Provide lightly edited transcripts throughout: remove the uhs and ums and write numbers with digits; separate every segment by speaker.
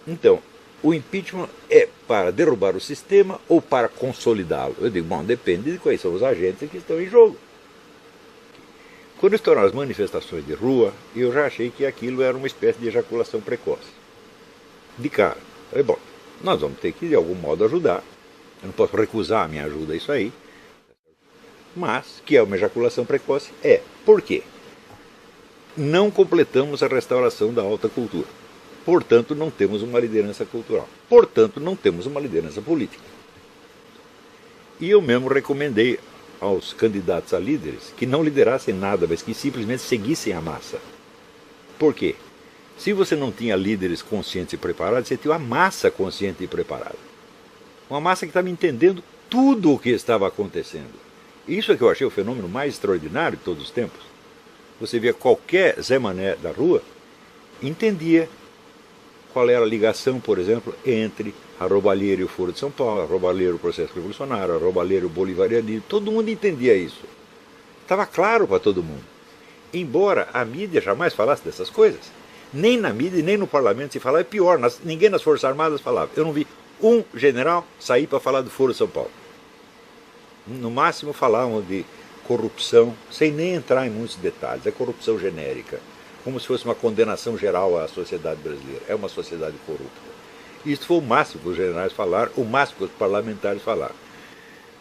Speaker 1: Então, o impeachment é para derrubar o sistema ou para consolidá-lo? Eu digo, bom, depende de quais são os agentes que estão em jogo. Quando estouraram as manifestações de rua, eu já achei que aquilo era uma espécie de ejaculação precoce. De cara. Falei, bom, nós vamos ter que de algum modo ajudar. Eu não posso recusar a minha ajuda a isso aí. Mas, que é uma ejaculação precoce, é. Por quê? Não completamos a restauração da alta cultura. Portanto, não temos uma liderança cultural. Portanto, não temos uma liderança política. E eu mesmo recomendei aos candidatos a líderes que não liderassem nada, mas que simplesmente seguissem a massa. Por quê? Se você não tinha líderes conscientes e preparados, você tinha uma massa consciente e preparada. Uma massa que estava entendendo tudo o que estava acontecendo. Isso é que eu achei o fenômeno mais extraordinário de todos os tempos. Você via qualquer Zé Mané da rua, entendia qual era a ligação, por exemplo, entre a roubalheira e o Foro de São Paulo, a roubalheira e o processo revolucionário, a roubalheira e o bolivarianismo. Todo mundo entendia isso. Estava claro para todo mundo. Embora a mídia jamais falasse dessas coisas. Nem na mídia, nem no parlamento se falava. É pior, ninguém nas Forças Armadas falava. Eu não vi um general sair para falar do Foro de São Paulo. No máximo falavam de corrupção, sem nem entrar em muitos detalhes. É corrupção genérica. Como se fosse uma condenação geral à sociedade brasileira. É uma sociedade corrupta. Isso foi o máximo que os generais falaram, o máximo que os parlamentares falaram.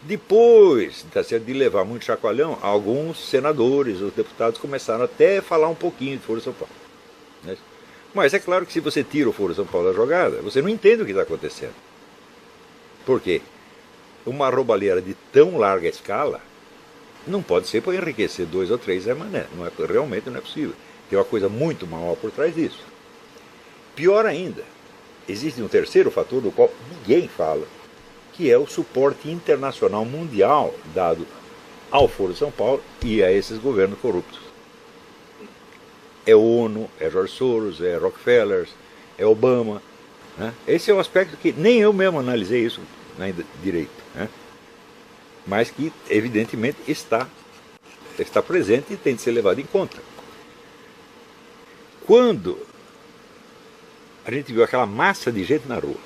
Speaker 1: Depois de levar muito chacoalhão, alguns senadores, os deputados começaram até a falar um pouquinho de Foro de São Paulo. Mas é claro que se você tira o Foro de São Paulo da jogada, você não entende o que está acontecendo. Por quê? Uma roubalheira de tão larga escala não pode ser para enriquecer 2 ou 3 Zé Mané. Realmente não é possível. Tem uma coisa muito maior por trás disso. Pior ainda, existe um terceiro fator do qual ninguém fala, que é o suporte internacional mundial dado ao Foro de São Paulo e a esses governos corruptos. É ONU, é George Soros, é Rockefeller, é Obama. Né? Esse é um aspecto que nem eu mesmo analisei isso ainda direito. Né? Mas que, evidentemente, está presente e tem de ser levado em conta. Quando a gente viu aquela massa de gente na rua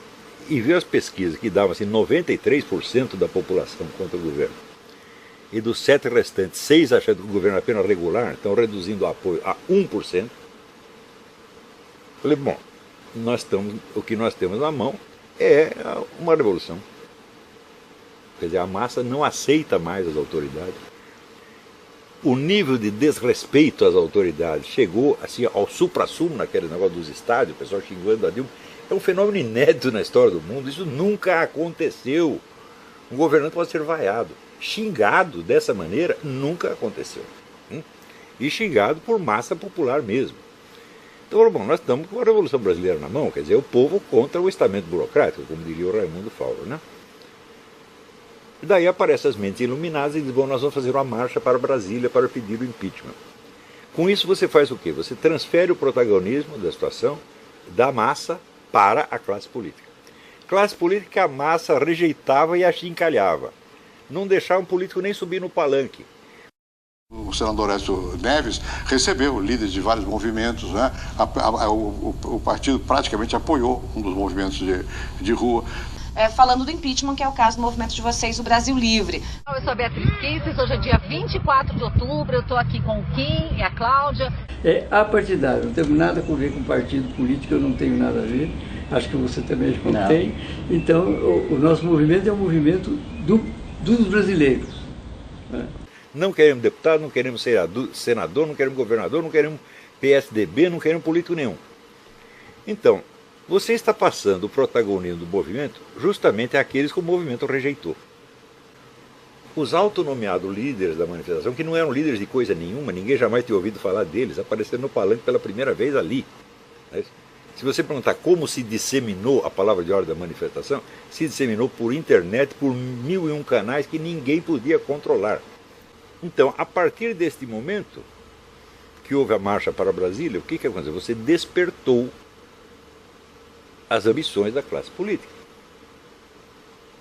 Speaker 1: e viu as pesquisas que davam assim, 93% da população contra o governo, e dos 7 restantes, 6 achando que o governo é apenas regular, estão reduzindo o apoio a 1%, falei, bom, o que nós temos na mão é uma revolução. Quer dizer, a massa não aceita mais as autoridades. O nível de desrespeito às autoridades chegou assim, ao supra-sumo naquele negócio dos estádios, o pessoal xingando a Dilma. É um fenômeno inédito na história do mundo, isso nunca aconteceu. Um governante pode ser vaiado. Xingado dessa maneira nunca aconteceu. E xingado por massa popular mesmo. Então, bom, nós estamos com a Revolução Brasileira na mão, quer dizer, o povo contra o estamento burocrático, como diria o Raimundo Fauro, né? E daí aparecem as mentes iluminadas e dizem, bom, nós vamos fazer uma marcha para Brasília para pedir o impeachment. Com isso você faz o quê? Você transfere o protagonismo da situação da massa para a classe política. Classe política que a massa rejeitava e achincalhava. Não deixava um político nem subir no palanque.
Speaker 2: O senador Aécio Neves recebeu líderes de vários movimentos, né? O partido praticamente apoiou um dos movimentos de rua.
Speaker 3: Falando do impeachment, que é o caso do movimento de vocês, o Brasil Livre.
Speaker 4: Eu sou a Beatriz Kisses, hoje é dia 24 de outubro, eu estou aqui com o Kim e a Cláudia.
Speaker 5: É apartidário, não tenho nada a ver com partido político, eu não tenho nada a ver, acho que você também não tem. Então, o nosso movimento é um movimento dos brasileiros. Né?
Speaker 1: Não queremos deputado, não queremos senador, não queremos governador, não queremos PSDB, não queremos político nenhum. Então, você está passando o protagonismo do movimento justamente àqueles que o movimento rejeitou. Os autonomeados líderes da manifestação, que não eram líderes de coisa nenhuma, ninguém jamais tinha ouvido falar deles, apareceram no palanque pela primeira vez ali. Se você perguntar como se disseminou a palavra de ordem da manifestação, se disseminou por internet, por 1001 canais que ninguém podia controlar. Então, a partir deste momento que houve a marcha para Brasília, o que aconteceu? Você despertou as ambições da classe política.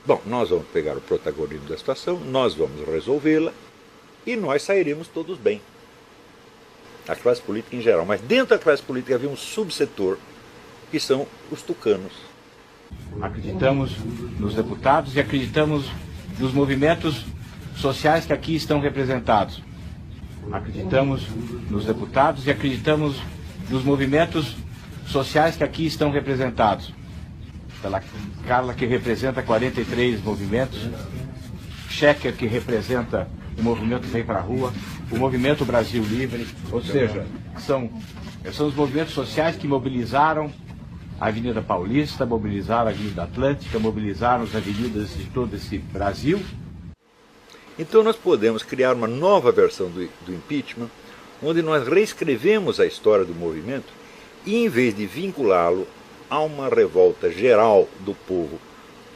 Speaker 1: Bom, nós vamos pegar o protagonismo da situação, nós vamos resolvê-la e nós sairemos todos bem. A classe política em geral. Mas dentro da classe política havia um subsetor que são os tucanos.
Speaker 6: Acreditamos nos deputados e acreditamos nos movimentos sociais que aqui estão representados. Acreditamos nos deputados e acreditamos nos movimentos sociais que aqui estão representados. Pela Carla, que representa 43 movimentos, Checker, que representa o movimento Vem para a Rua, o movimento Brasil Livre, ou seja, são os movimentos sociais que mobilizaram a Avenida Paulista, mobilizaram a Avenida Atlântica, mobilizaram as avenidas de todo esse Brasil.
Speaker 1: Então nós podemos criar uma nova versão do impeachment, onde nós reescrevemos a história do movimento e, em vez de vinculá-lo a uma revolta geral do povo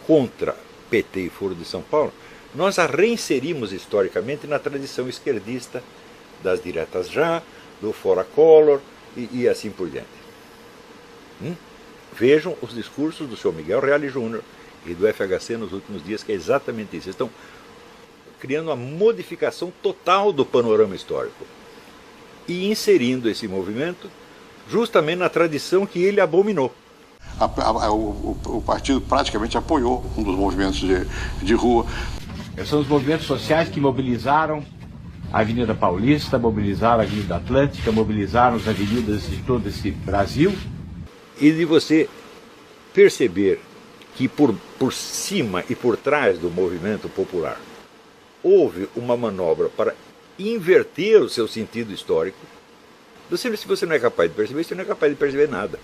Speaker 1: contra PT e Foro de São Paulo, nós a reinserimos historicamente na tradição esquerdista das diretas já, do Fora Collor e assim por diante. Vejam os discursos do senhor Miguel Reale Júnior e do FHC nos últimos dias, que é exatamente isso. Eles estão criando uma modificação total do panorama histórico e inserindo esse movimento justamente na tradição que ele abominou.
Speaker 2: O partido praticamente apoiou um dos movimentos de rua.
Speaker 6: São os movimentos sociais que mobilizaram a Avenida Paulista, mobilizaram a Avenida Atlântica, mobilizaram as avenidas de todo esse Brasil.
Speaker 1: E de você perceber que por cima e por trás do movimento popular houve uma manobra para inverter o seu sentido histórico. Se você não é capaz de perceber, você não é capaz de perceber nada.